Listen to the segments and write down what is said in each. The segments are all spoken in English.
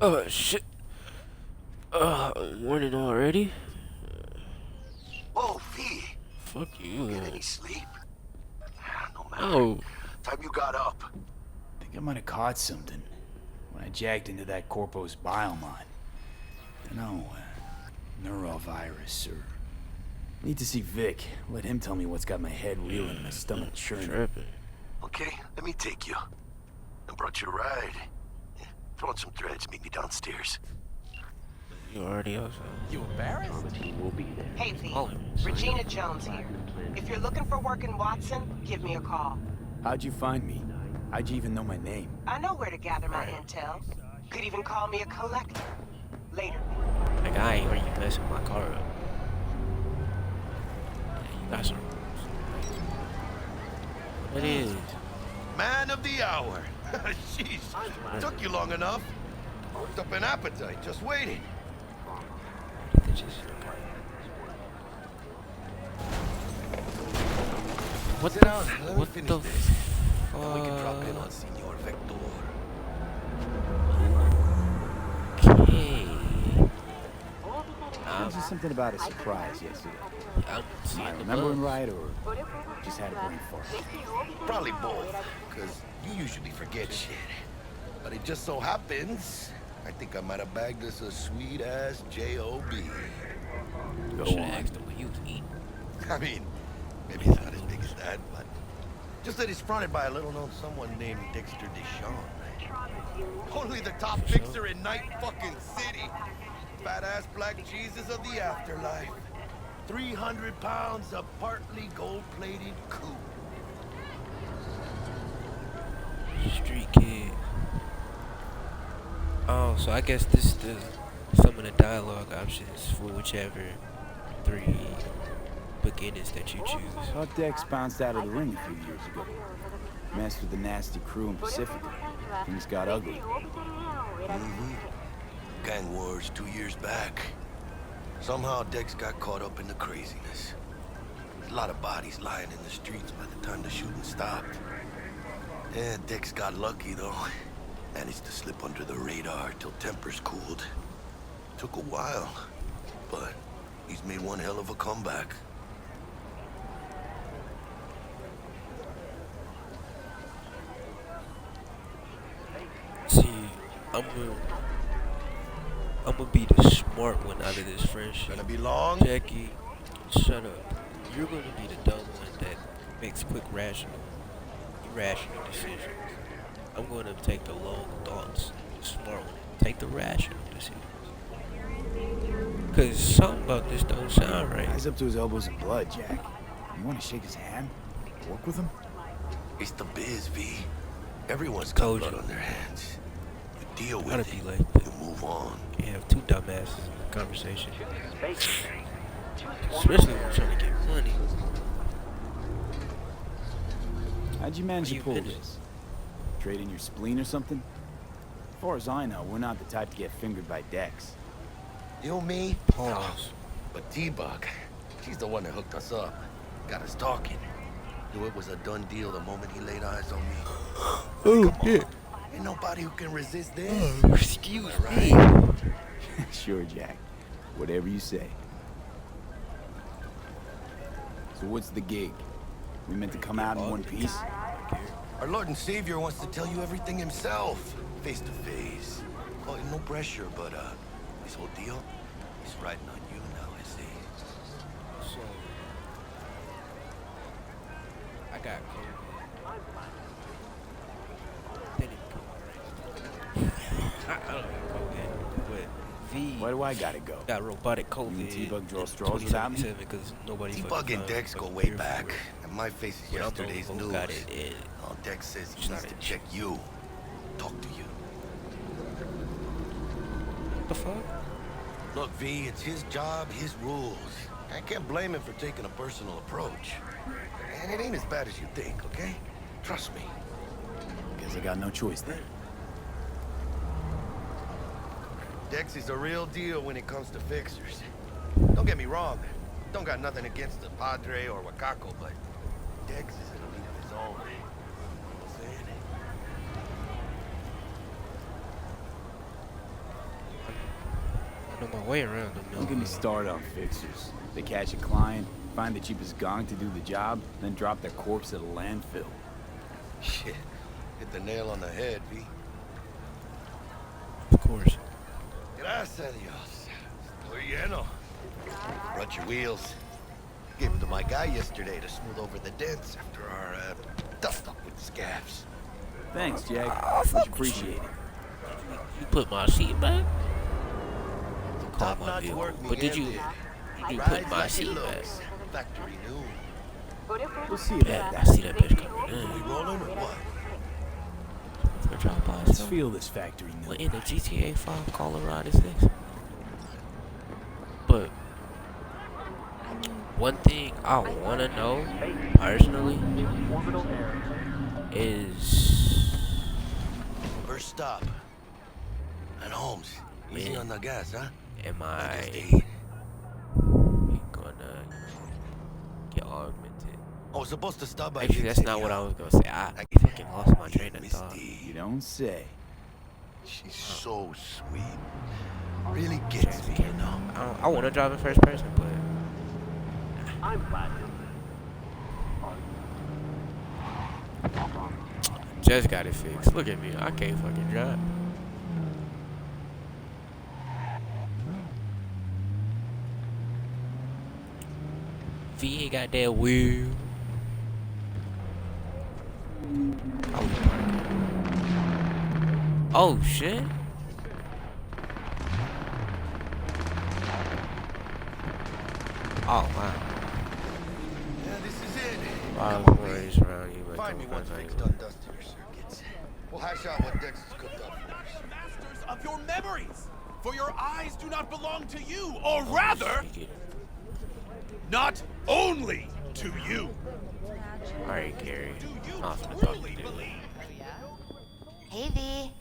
Oh shit. Morning already? Whoa, V. Fuck you. Get any sleep? No matter. Oh, Time you got up. Think I might have caught something when I jacked into that Corpo's biomon. Dunno, neurovirus or... Need to see Vic. Let him tell me what's got my head reeling and my stomach churning. tripping. Okay, let me take you. I brought you a ride. Yeah, throw on some threads, meet me downstairs. You already outside. You embarrassed? Hey, V. Oh. Regina Jones here. If you're looking for work in Watson, give me a call. How'd you find me? How'd you even know my name? I know where to gather my intel. Could even call me a collector. Later. Like, I ain't heard you messing my car up. Yeah, you got some. What is? Man of the hour. Jeez, took you long enough. Worked up an appetite, just waiting. What Sit the? down, let me What finish the? this. Then we can drop in on Senor Vector. Okay. Was there something about a surprise yesterday? I'm Am seeing I the remembering buzz. right, or just had a brain fart? Probably both, because you usually forget shit. But it just so happens, I think I might have bagged us a sweet-ass J.O.B. I should have asked him what he was eating. I mean, maybe it's not as big as that, but just that it's fronted by a little-known someone named Dexter DeShawn. Only the top fixer in Night fucking City. Fat-ass black Jesus of the afterlife. 300 pounds of partly gold-plated coup. Street kid. Oh, so I guess this is some of the dialogue options for whichever 3 beginnings that you choose. Thought Dex bounced out of the ring a few years ago. Messed with the nasty crew in Pacifica. Things got ugly. Gang wars 2 years back. Somehow Dex got caught up in the craziness. A lot of bodies lying in the streets by the time the shooting stopped. Yeah, Dex got lucky though. Managed to slip under the radar till tempers cooled. Took a while, but he's made one hell of a comeback. See, I'm gonna be the smart one out of this friendship. Gonna be long? Jackie, shut up. You're gonna be the dumb one that makes quick, irrational decisions. I'm gonna take the long thoughts. The smart one, take the rational decisions. Cause something about this don't sound right. Guy's up to his elbows in blood, Jack. You want to shake his hand? Work with him? It's the biz, V. Everyone's got Told blood you. on their hands. You deal with Gotta it. be like that. You move on. Can't have two dumbasses in a conversation. Especially when we're trying to get money. How'd you manage Are to you pull finished? this? Trade in your spleen or something? As far as I know, we're not the type to get fingered by Dex. You, me? Pause. But T-Bug, she's the one that hooked us up. Got us talking. Knew it was a done deal the moment he laid eyes on me. Oh, Come on. Ain't nobody who can resist this. Excuse me. Sure, Jack. Whatever you say. So what's the gig? We meant to come out in one piece? Our Lord and Savior wants to tell you everything himself, face to face. Oh, no pressure, but this whole deal is riding on you now, I see. So, I got COVID. They didn't come right. I don't have COVID, but V Why do I gotta go? got robotic COVID. You and T-Bug draw in straws without me? 2077 because nobody T-Bug and fucking Dex go fucking way cared for back, it. and my face is But I'm the only yesterday's one who news. got it in. Oh, Dex says he It's needs not to a- check you, talk to you. What the fuck? Look, V, it's his job, his rules. I can't blame him for taking a personal approach. And it ain't as bad as you think, okay? Trust me. Guess I got no choice then. Dex is a real deal when it comes to fixers. Don't get me wrong. Don't got nothing against the Padre or Wakako, but Dex is in a league of his own. You know what I'm saying? I know my way around the Don't get me mill. started on fixers. They catch a client, find the cheapest gong to do the job, then drop their corpse at a landfill. Shit. Hit the nail on the head, V. Of course. Gracias a Dios. Estoy lleno. Brought your wheels. Gave them to my guy yesterday to smooth over the dents after our dust up with the scabs. Thanks, Jack. fuck Much with appreciated. You put my seat back? Call my Top-notch vehicle. work, But did you Rides put my like it seat back? looks. Factory new. We'll see Yeah, about I that. see that bitch coming We in. rolling or what? For drop by Let's stuff. feel this factory What new. in the GTA 5 Colorado is this? But one thing I want to know personally is First stop. And Holmes. Easy Yeah. on the gas, huh? am I just I ate. gonna get augmented? I was supposed to stop by Actually, Vic's that's not what I anyhow. was gonna say. I fucking lost my train of thought. Misty. You don't say. She's so sweet. Really gets me, you know. I want to drive in first person, but just got it fixed. Look at me. I can't fucking drive. V ain't got that wheel. Oh shit. Oh wow. Yeah, this is it. Wow, Come on, worries V. around you. Find me once Vic's done dusting your circuits. We'll hash out what Dexter's cooked up for us. Masters of your memories, for your eyes do not belong to you, or rather, not only to you. Alright, Gary. Do you I'm finna talk truly to you. believe? Hey, V.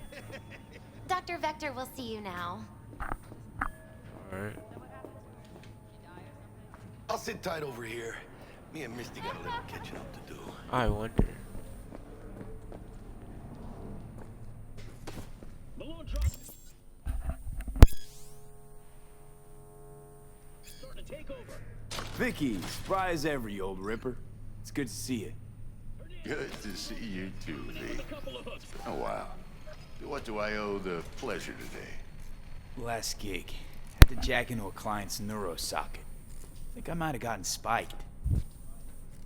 Dr. Vector will see you now. Alright. I'll sit tight over here. Me and Misty got a little catching up to do. I wonder. Vicky, spry as ever, you old ripper. It's good to see you. Good to see you too, V. Oh, wow. What do I owe the pleasure today? Last gig. Had to jack into a client's neuro socket. Think I might have gotten spiked.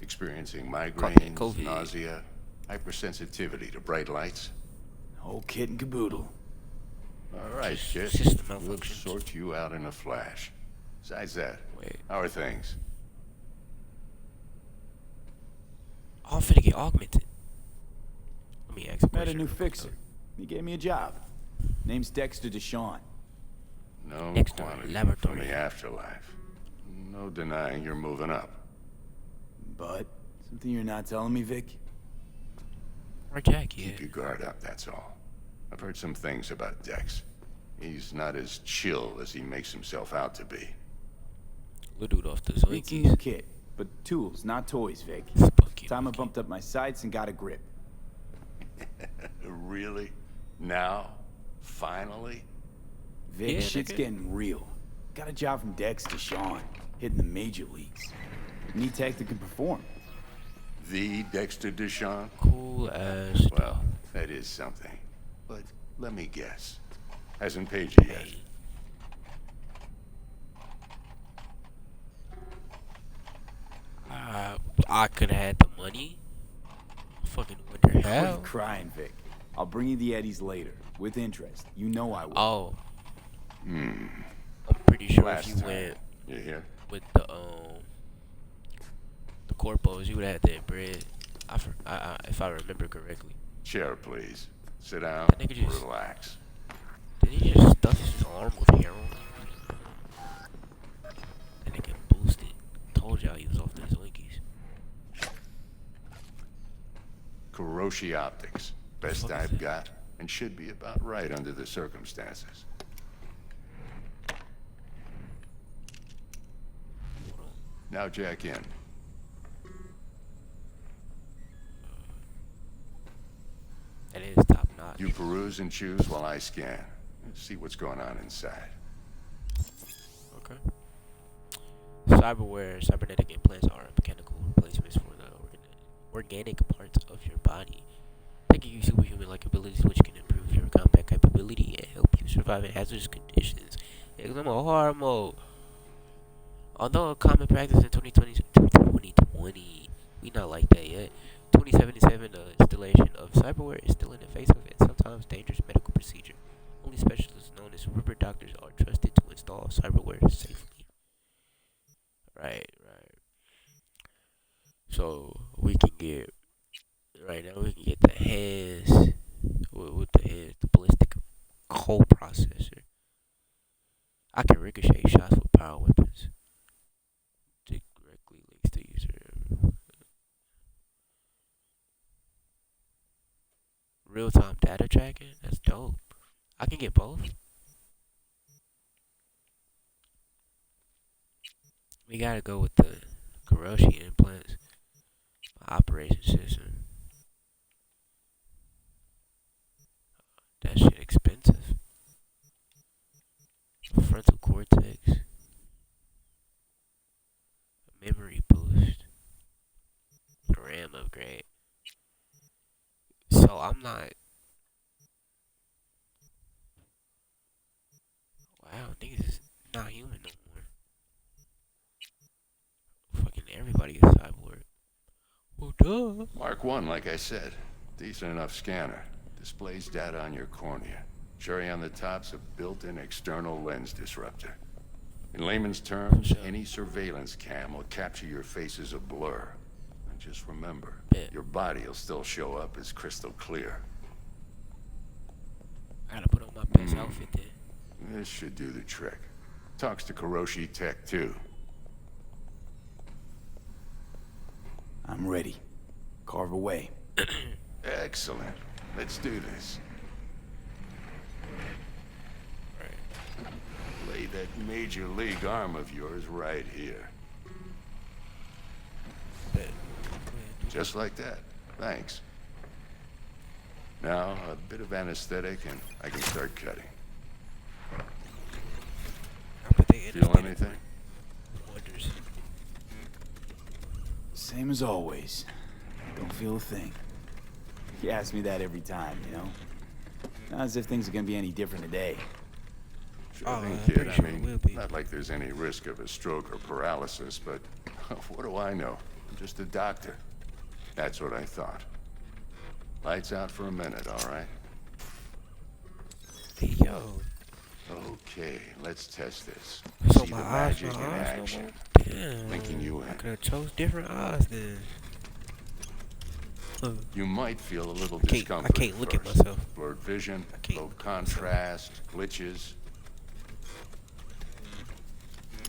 Experiencing Caught that migraines, COVID. nausea, hypersensitivity to bright lights? Whole kit and caboodle. All right, shit. System We'll malfunctions. sort you out in a flash. Besides that, Wait. how are things? I'm finna get augmented. Let me ask a Met a question. new real quick, fixer. He gave me a job. Name's Dexter DeShawn. No Next door, quantity from laboratory. the afterlife. No denying you're moving up. But something you're not telling me, Vic? though. Or Jack, yeah. Keep your guard up, that's all. I've heard some things about Dex. He's not as chill as he makes himself out to be. Little dude off the It's a new Zwinkies. kit, but tools, not toys, Vic. Spunky Time I monkey. bumped up my sights and got a grip. Really? Now? Finally? Vic, Yeah, shit's nigga. getting real. Got a job from Dex DeShawn, hitting the major leagues. Need tech that can perform. The Dexter DeShawn? Cool as Well, that is something. But let me guess. Hasn't paid you yet. I could have had the money. I fucking wonder Quit how. crying, Vic. I'll bring you the eddies later, with interest. You know I will. Oh. I'm pretty sure Last if you time. went You hear? with the corpos, you would have had that bread. If I remember correctly. Chair, please. Sit down. That nigga just- Relax. Did he just stuff his arm with heroin? That nigga boosted. Told y'all he was off the Zwinkies. Kuroshi Optics. Best fuck is I've that? got, and should be about right under the circumstances. Now jack in. That is top notch. You peruse and choose while I scan. See what's going on inside. Okay. Cyberware, cybernetic implants are mechanical replacements for the organic parts of your body. They give you superhuman-like abilities which can improve your combat capability and help you survive in hazardous conditions. Yeah, 'cause I'm a hard mode. Although a common practice in 2020, we not like that yet. 2077, the installation of cyberware is still an invasive and sometimes dangerous medical procedure. Only specialists known as rubber doctors are trusted to install cyberware safely. Right. So we can get right now. We can get the hands with the hands, the ballistic co-processor. I can ricochet shots with power weapons. Directly links to user. Real-time data tracking. That's dope. I can get both. We gotta go with the Kuroshi implants. Operation system. That shit expensive. Frontal cortex. Memory boost. RAM upgrade. So I'm not. Wow, niggas is not human no more. Fucking everybody is cyborg. Well, duh. Mark 1, like I said. Decent enough scanner. Displays data on your cornea. Cherry on the top's a built-in external lens disruptor. In layman's terms, any surveillance cam will capture your face as a blur. And just remember, your body will still show up as crystal clear. I gotta put on my best outfit then. This should do the trick. Talks to Kuroshi Tech, too. I'm ready. Carve away. Excellent. Let's do this. Lay that major league arm of yours right here. Just like that. Thanks. Now, a bit of anesthetic and I can start cutting. Feel anything? Wonders. Same as always. Don't feel a thing. You ask me that every time, you know? Not as if things are gonna be any different today. Sure thing, I'm kid. pretty I sure it mean, will be. not like there's any risk of a stroke or paralysis, but what do I know? I'm just a doctor. That's what I thought. Lights out for a minute, all right? Hey, yo. Okay, let's test this. So See my the eyes, magic in no action. more? Damn. Linking you I in. could have chose different eyes then. You might feel a little I discomfort. can't look at first. myself. Blurred vision, I can't low look at myself. contrast, glitches.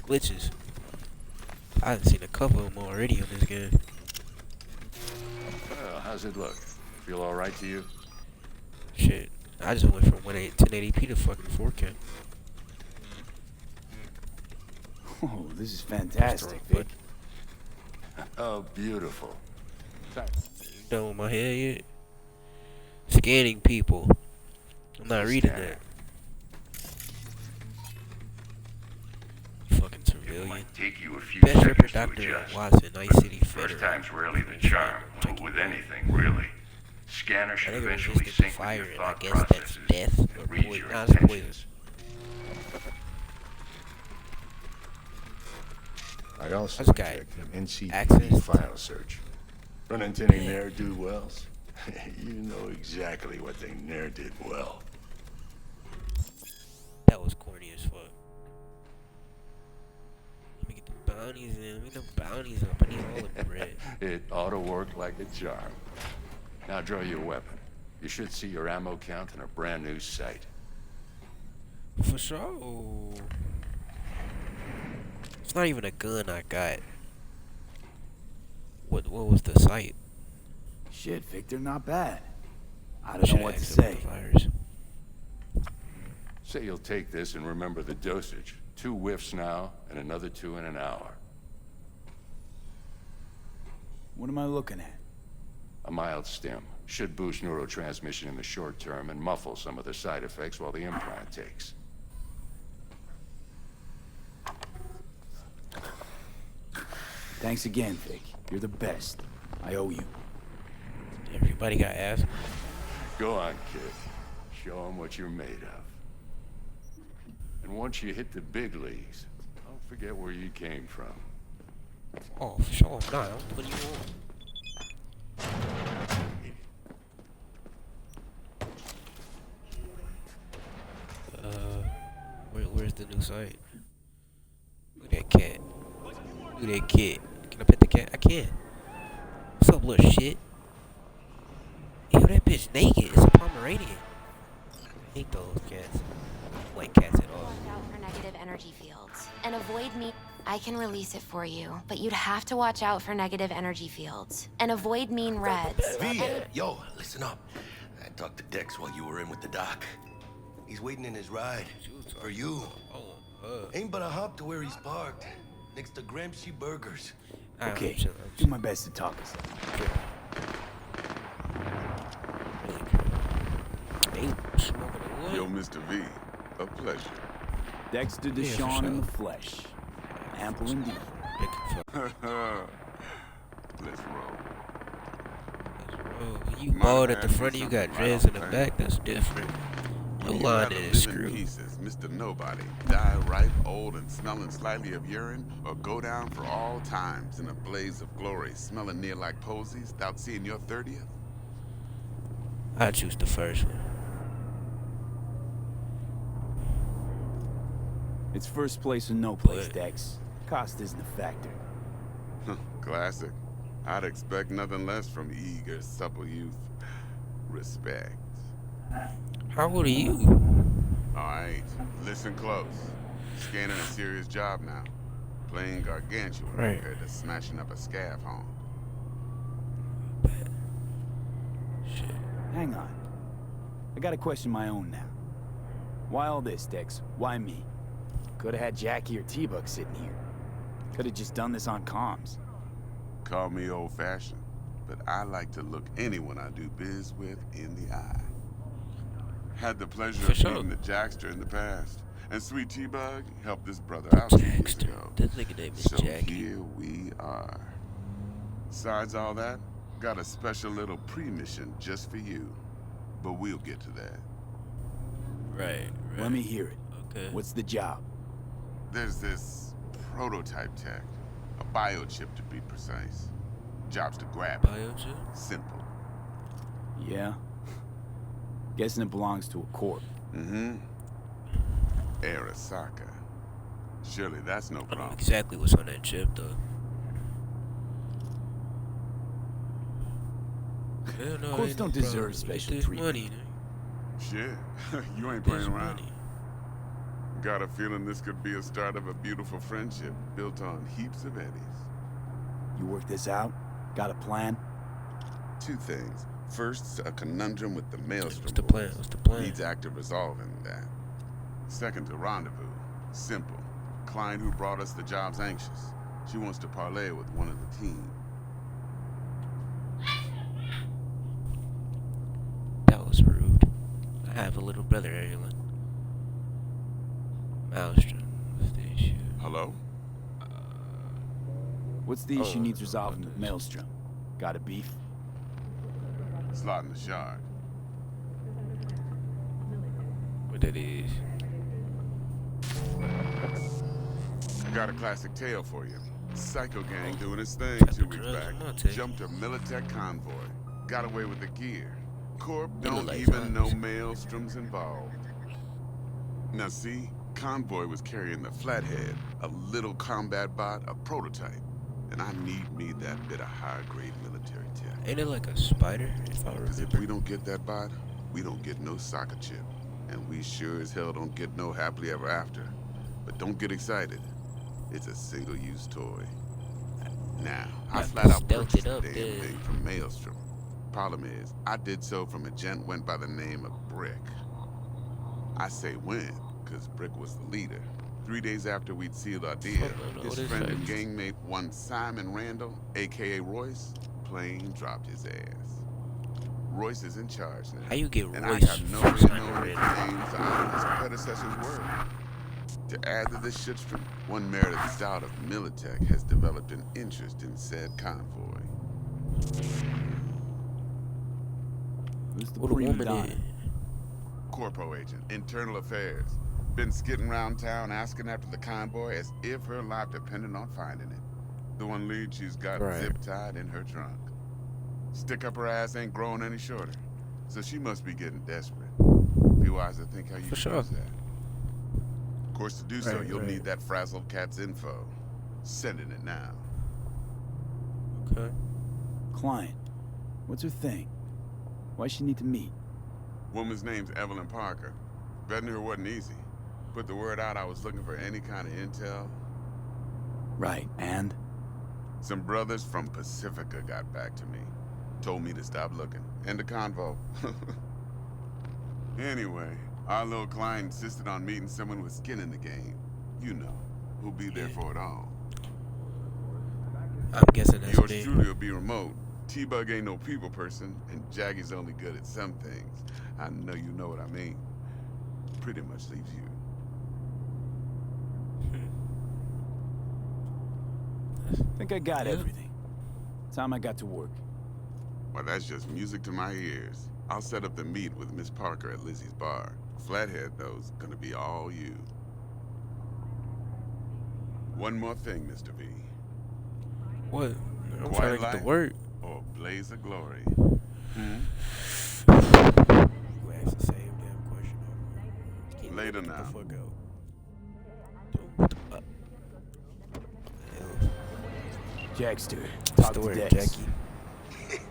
Glitches. I've seen a couple of them already on this game. Well, how's it look? Feel all right to you? Shit. I just went from 1080p to fucking 4K. Oh, this is fantastic, Vic. Oh, beautiful. You done with my head yet? Scanning people. I'm not reading that. You fucking civilian. Might take you a few Best seconds Shepherd to Doctor adjust. Watson, Night City First Federal. time's rarely the charm, with anything, really. Scanner I should think it eventually resistant to sync with fire, your and I thought guess that's processes death or and read poison. your Nah, it's poison. intentions. I also This guy checked an NCPD access file search. Run into any ne'er-do-wells? You know exactly what they ne'er did well. That was corny as fuck. Let me get the bounties in. Let me get the bounties up. I need all the bread. It ought to work like a charm. Now draw your weapon. You should see your ammo count in a brand new sight. For sure. It's not even a gun I got. What was the sight? Shit, Victor, not bad. I don't know what to say. Say you'll take this and remember the dosage. 2 whiffs now, and another 2 in an hour. What am I looking at? A mild stim. Should boost neurotransmission in the short term and muffle some of the side effects while the implant takes. Thanks again, Vic. You're the best. I owe you. Everybody got ass. Go on, kid. Show them what you're made of. And once you hit the big leagues, don't forget where you came from. Oh, for sure. Nah, what do you want? Where's the new site? Look at that cat. Look at that kid. Can I pet the cat? I can. What's up, little shit? Ew, that bitch naked. It's a Pomeranian. I hate those cats. I don't like cats at all. Watch out for negative energy fields and avoid me. I can release it for you, but you'd have to watch out for negative energy fields and avoid mean reds. V, yo, listen up. I talked to Dex while you were in with the doc. He's waiting in his ride. For you. Ain't but a hop to where he's parked. Next to Gramsci Burgers. Okay, do my best to talk us. Yo, Mr. V, a pleasure. Dexter DeShawn in the flesh. Ample indeed. Let's roll. You bald at the front, you got dreads in the back. That's different. Your line is screwed. Pieces, Mr. Nobody. Die ripe, old, and smelling slightly of urine, or go down for all times in a blaze of glory, smelling near like posies, without seeing your 30th? I choose the first one. It's first place or no place, What? Dex. Cost isn't a factor. Classic. I'd expect nothing less from eager, supple youth. Respect. How old are you? Alright, listen close. Scanning a serious job now. Playing gargantuan Right. compared to smashing up a scav home. Shit. Hang on. I got a question of my own now. Why all this, Dex? Why me? Could have had Jackie or T-Bug sitting here. Could have just done this on comms. Call me old-fashioned, but I like to look anyone I do biz with in the eye. Had the pleasure For of sure. meeting the Jackster in the past, and Sweet T-Bug helped this brother out 2 years Jackster. ago. That nigga name is So Jackie. here we are. Besides all that, got a special little pre-mission just for you, but we'll get to that. Right. Let me hear it. Okay. What's the job? There's this prototype tech, a biochip to be precise. Job's to grab it. Biochip? Simple. Yeah? Guessing it belongs to a corp. Mm-hmm. Arasaka. Surely that's no I don't know problem. exactly what's on that chip, though. Hell no, Corps ain't don't no deserve problem. special It's treatment. money, Shit, you ain't There's playing around. money. Got a feeling this could be a start of a beautiful friendship built on heaps of eddies. You work this out? Got a plan? 2 things. First, a conundrum with the Maelstrom What's the boys. plan? What's the plan? Needs active resolving that. Second, a rendezvous. Simple. Client who brought us the job's anxious. She wants to parlay with one of the team. That was rude. I have a little brother, Aylin. Maelstrom. What's the issue? Hello? What's the issue Oh, needs resolving with Maelstrom? Got a beef? Slot in the shard. What that is? Got a classic tale for you. Psycho gang doing its thing Type 2 of weeks drugs back. I'm not taking. Jumped a Militech convoy. Got away with the gear. Corp They look don't like even know zombies. Maelstrom's involved. Now see, convoy was carrying the Flathead, a little combat bot, a prototype. And I need me that bit of high-grade military tech. Ain't it like a spider? If I Because if remember. we don't get that bot, we don't get no soccer chip. And we sure as hell don't get no happily ever after. But don't get excited. It's a single-use toy. Now, I Got flat out stealth purchased it the up damn there. thing from Maelstrom. Problem is, I did so from a gent went by the name of Brick. I say when, because Brick was the leader. 3 days after we'd sealed our deal, Fuck, no, his this friend and face. gangmate, one Simon Randall, a.k.a. Royce, plain dropped his ass. Royce is in charge now. How you get And Royce I got no from way of Simon knowing if Randall? the names on his predecessor's word. To add to this shitstream, one Meredith Stout of Militech has developed an interest in said convoy. Who's the What a prima woman donna? is. Corpo agent, internal affairs. Been skidding around town asking after the convoy as if her life depended on finding it. The one lead she's got Right. zip-tied in her trunk. Stick up her ass ain't growing any shorter, so she must be getting desperate. Be wise to think how you For can sure. use that. Of course, to do so, Right, you'll right. need that frazzled cat's info. Sending it now. Okay. Client. What's her thing? Why she need to meet? Woman's name's Evelyn Parker. Vetting her wasn't easy. Put the word out I was looking for any kind of intel. Right, and? Some brothers from Pacifica got back to me. Told me to stop looking. End the convo. Anyway, our little client insisted on meeting someone with skin in the game. You know, who'll be there for it all. I'm guessing that's Yours me. truly will be remote. T-Bug ain't no people person, and Jaggie's only good at some things. I know you know what I mean. Pretty much leaves you. Think I got everything. Time I got to work. Well, that's just music to my ears. I'll set up the meet with Miss Parker at Lizzie's bar. Flathead, though's gonna be all you. One more thing, Mr. V. What? I'm Quiet trying to get life the word. or blaze of glory. You asked the same damn question over. Get Later the now. fuck out. Dude, what the fuck? Dexter, What's talk the to word, Dex. Jackie?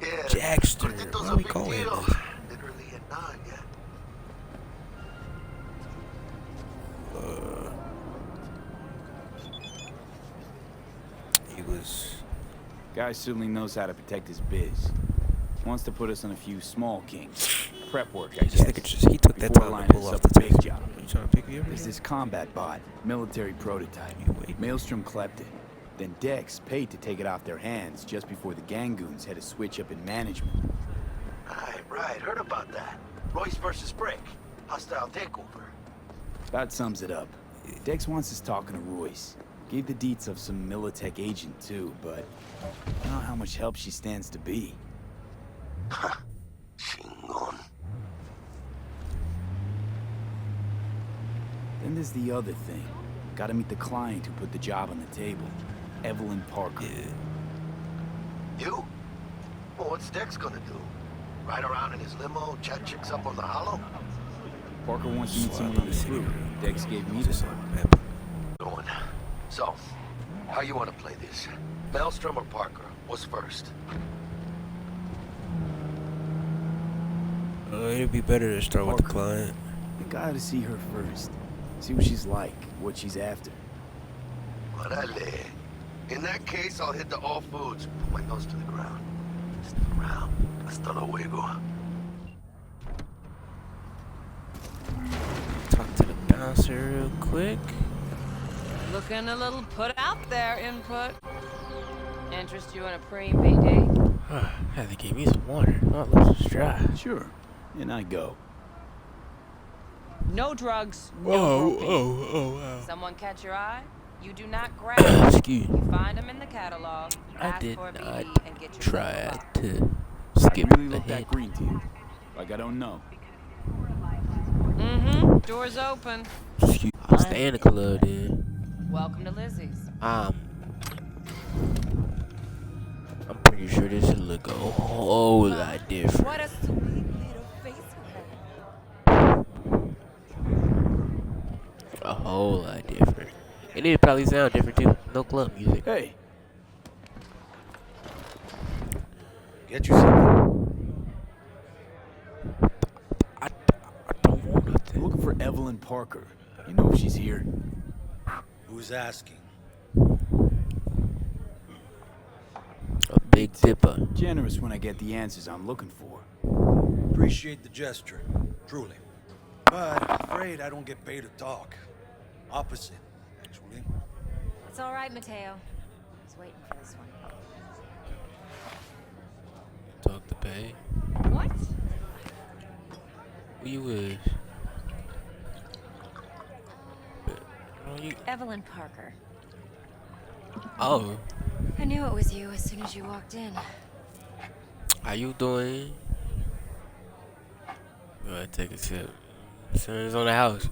Yeah. Jackster. Cortito's Why a we big calling him deal. this? Literally at 9, yeah. He was. Guy certainly knows how to protect his biz. Wants to put us on a few small kings. Prep work, I This guess. nigga just. He took that Before time to lining pull us off up the a big taser. job. You trying to pick me up? There's this combat bot, military prototype. You wait. Maelstrom clept it. Then Dex paid to take it off their hands just before the Gangoons had a switch up in management. Right. Heard about that. Royce versus Brick. Hostile takeover. That sums it up. Dex wants us talking to Royce. Gave the deets of some Militech agent too, but I don't know how much help she stands to be. Chingon. Then there's the other thing. Gotta meet the client who put the job on the table. Evelyn Parker. You? Well, what's Dex gonna do? Ride around in his limo, chat chicks up on the hollow? Parker wants to meet someone on the crew. Dex gave me this one. Going. So, how you want to play this? Maelstrom or Parker? What's first? It'd be better to start with the client. I think I ought to see her first. See what she's like, what she's after. Orale. In that case, I'll hit the all foods. Put my nose to the ground. Stick around. Hasta luego. Talk to the bouncer real quick. Looking a little put out there, input. Interest you in a preem, BD? Had to give me some water. My lips is dry. Sure. And I go. No drugs, no groping. Wow. Someone catch your eye? You do not grab. Excuse me. You find them in the catalog. I ask did for a not BD, and get your try back. to skip I really look ahead. that green to you. Like I don't know. Mm-hmm. Doors open. Excuse me. Stay in the club then. Welcome to Lizzie's. I'm pretty sure this should look a whole lot different. What a sweet little face you have. A whole lot different. And it'd probably sound different too. No club music. Hey, Get you something. I don't want I'm nothing. looking for Evelyn Parker. You know if she's here? Who's asking? A big tipper. Generous when I get the answers I'm looking for. Appreciate the gesture, truly. But I'm afraid I don't get paid to talk. Opposite, actually. It's all right, Mateo. I was waiting for this one. Talk to pay. What? Who you with? Evelyn Parker. Oh, I knew it was you as soon as you walked in. how you doing? Go ahead, take a sip. Sun's on the house.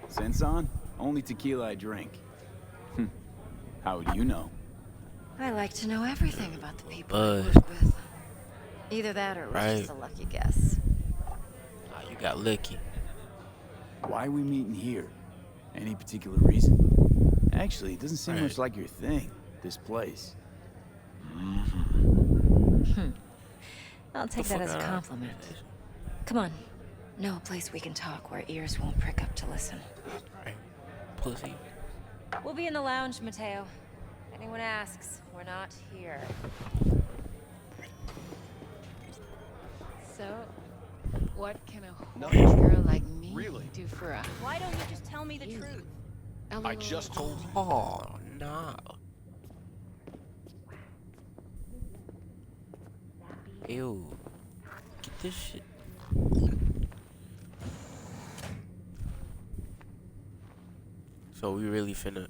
Sense on? Only tequila I drink. How would you know? I like to know everything about the people I Buzz. work with. Either that or it was just a lucky guess. Ah, you got lucky. Why are we meeting here? Any particular reason? Actually, it doesn't seem Right. much like your thing, this place. I'll take The that fuck as a out. compliment. Come on. Know a place we can talk where ears won't prick up to listen. Right. Pussy. We'll be in the lounge, Mateo. Anyone asks, we're not here. So, what can a horny girl like me Really? do for a... Why don't you just tell me the truth? I just told you. Oh, no. Ew. Get this shit. So we really finna.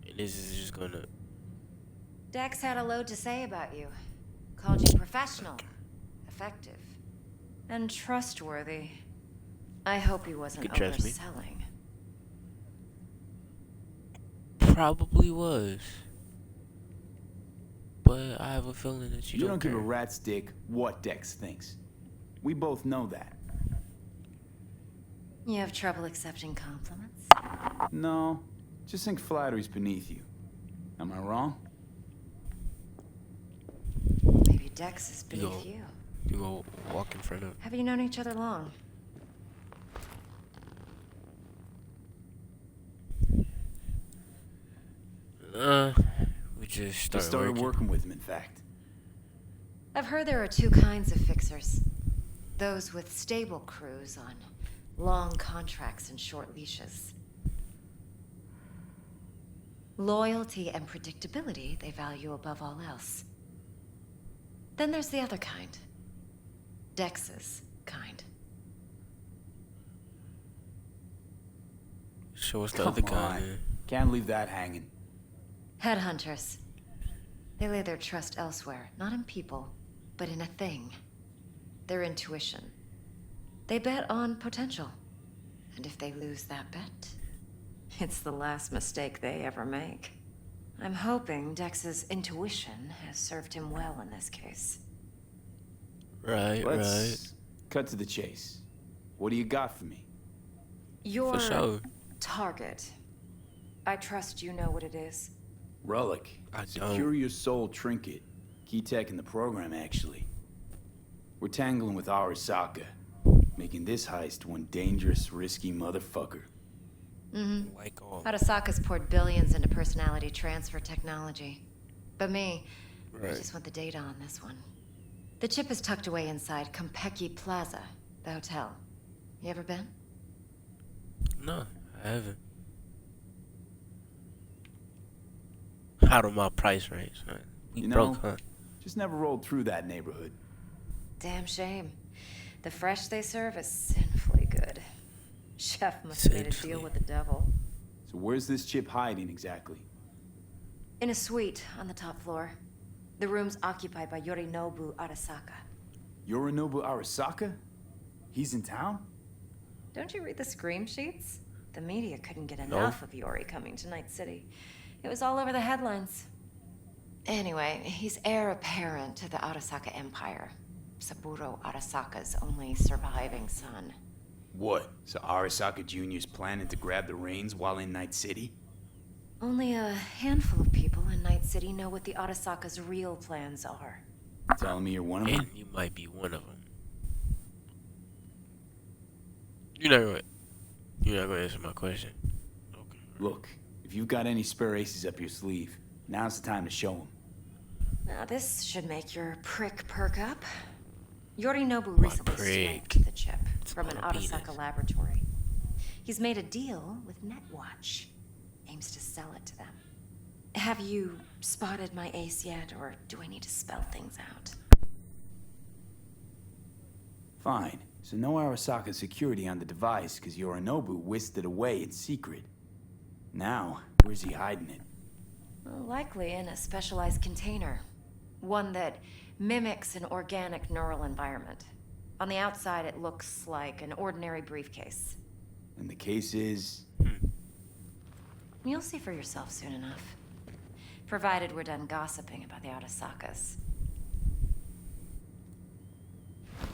And this is just gonna. Dex had a load to say about you. Called you professional, effective, and trustworthy. I hope he wasn't You can trust me. overselling. Probably was. But I have a feeling that you You don't don't give a care. rat's dick what Dex thinks. We both know that. You have trouble accepting compliments? No, just think flattery's beneath you. Am I wrong? Maybe Dex is You go, beneath you. you go walk in front of. Have you known each other long? We just Just started working with him, in fact. I've heard there are two kinds of fixers. Those with stable crews on long contracts and short leashes. Loyalty and predictability they value above all else. Then there's the other kind. Dex's kind. So what's the Come other guy? on. Man? Can't leave that hanging. Headhunters. They lay their trust elsewhere, not in people, but in a thing. Their intuition. They bet on potential. And if they lose that bet, it's the last mistake they ever make. I'm hoping Dex's intuition has served him well in this case. Right, right. Let's cut to the chase. What do you got for me? Your For sure. target. I trust you know what it is. Relic. I Secure don't. your soul trinket. Key tech in the program, actually. We're tangling with Arasaka, making this heist one dangerous, risky motherfucker. Like all. Arasaka's poured billions into personality transfer technology. But me, I Right. just want the data on this one. The chip is tucked away inside Kompeki Plaza, the hotel. You ever been? No, I haven't. Out of my price range. Huh? We You broke, know, huh? just never rolled through that neighborhood. Damn shame. The fresh they serve is sinfully good. Chef must have made a deal with the devil. So where's this chip hiding exactly? In a suite on the top floor. The room's occupied by Yorinobu Arasaka. Yorinobu Arasaka? He's in town? Don't you read the scream sheets? The media couldn't get enough of Yori coming to Night City. It was all over the headlines. Anyway, he's heir apparent to the Arasaka Empire. Saburo Arasaka's only surviving son. What? So Arasaka Jr.'s planning to grab the reins while in Night City? Only a handful of people in Night City know what the Arasaka's real plans are. Telling me you're one of them? And you might be one of them. You're not gonna answer my question. Okay. Look, if you've got any spare aces up your sleeve, now's the time to show them. Now this should make your prick perk up. Yorinobu recently prick. sniped the chip from an my penis. Arasaka laboratory. He's made a deal with Netwatch. Aims to sell it to them. Have you spotted my ace yet, or do I need to spell things out? Fine. So no Arasaka security on the device because Yorinobu whisked it away in secret. Now, where's he hiding it? Well, likely in a specialized container. One that mimics an organic neural environment. On the outside, it looks like an ordinary briefcase. And the case is... You'll see for yourself soon enough. Provided we're done gossiping about the Arasakas.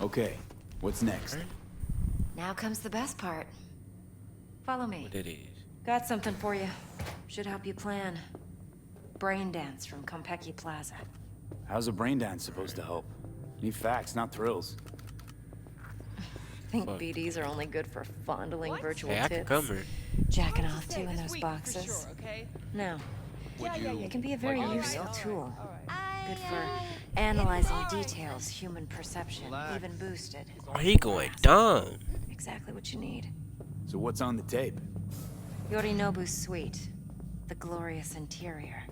Okay, what's next? Now comes the best part. Follow me. What it is? Got something for you. Should help you plan. Brain dance from Konpeki Plaza. How's a brain dance supposed to help? Need facts, not thrills. Think BDs are only good for fondling virtual Hey, I tits? can cover. Jacking off too in those boxes. No. It can be a very useful tool. Good for analyzing details, human perception, even boosted. Oh, he going dumb. Exactly what you need. So what's on the tape? Yorinobu's suite. The glorious interior.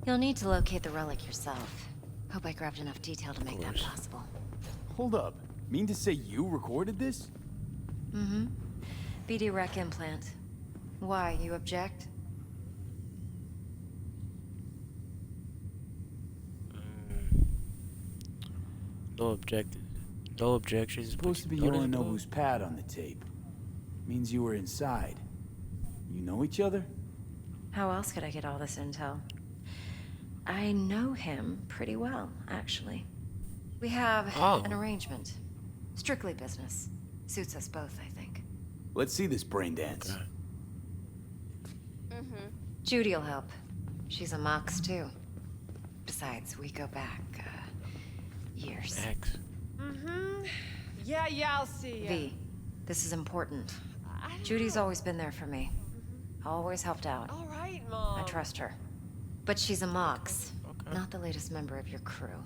You'll need to locate the relic yourself. Hope I grabbed enough detail to make that possible. Hold up. Mean to say you recorded this? Mm-hmm. BD rec implant. Why, you object? No objections. No objections. Supposed to be Yorinobu's pad on the tape. Means you were inside. You know each other? How else could I get all this intel? I know him pretty well, actually. We have an arrangement. Strictly business. Suits us both, I think. Let's see this brain dance. Judy'll help. She's a Mox, too. Besides, we go back, years. X. Yeah, I'll see ya. V, this is important. Judy's always been there for me. Always helped out. All right, Mom. I trust her. But she's a Mox, not the latest member of your crew.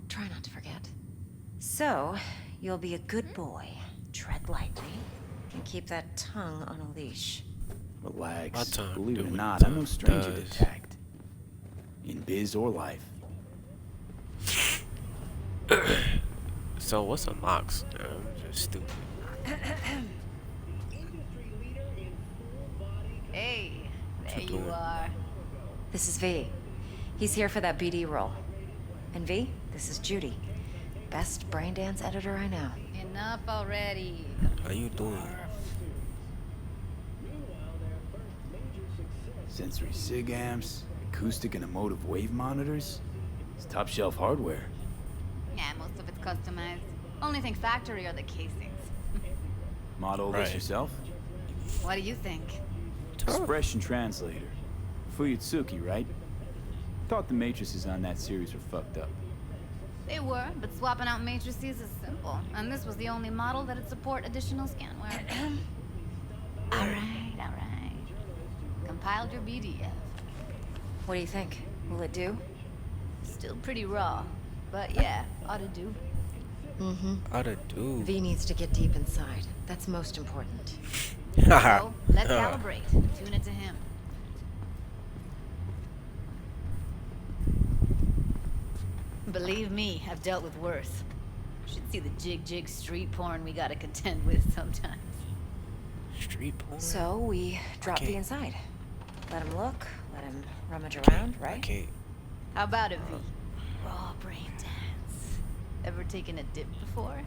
Try not to forget. So, you'll be a good boy, tread lightly, and keep that tongue on a leash. Relax. Believe it or not, I'm no stranger to tact. In biz or life. So what's a mox? I'm just stupid. Hey, there you are. This is V. He's here for that BD role. And V, this is Judy. Best brain dance editor I know. Enough already. How you doing? Sensory sig amps, acoustic and emotive wave monitors. It's top shelf hardware. Yeah, most of it's customized. Only thing factory are the casings. Model this yourself? What do you think? Expression translator. Fuyutsuki, right? Thought the matrices on that series were fucked up. They were, but swapping out matrices is simple. And this was the only model that'd support additional scanware. All right. Compiled your BDF. What do you think? Will it do? Still pretty raw, but yeah, ought to do. Ought to do. V needs to get deep inside. That's most important. So, let's calibrate. Tune it to him. Believe me, I've dealt with worse. Should see the jig street porn we gotta contend with sometimes. Street porn? So, we drop V inside. Let him look, let him rummage around, right? Okay. How about it, V? Raw brain dance. Ever taken a dip before?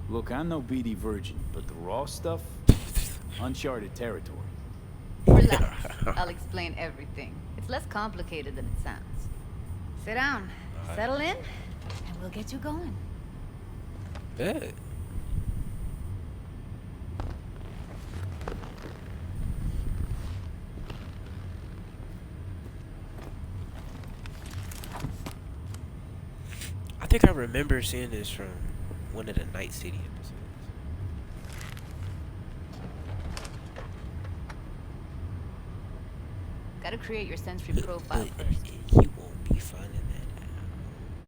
Look, I'm no BD virgin, but the raw stuff, uncharted territory. Relax. I'll explain everything. It's less complicated than it sounds. Sit down, settle in, and we'll get you going. Bet. I think I remember seeing this from one of the Night City episodes. Gotta create your sensory profile first. You won't be finding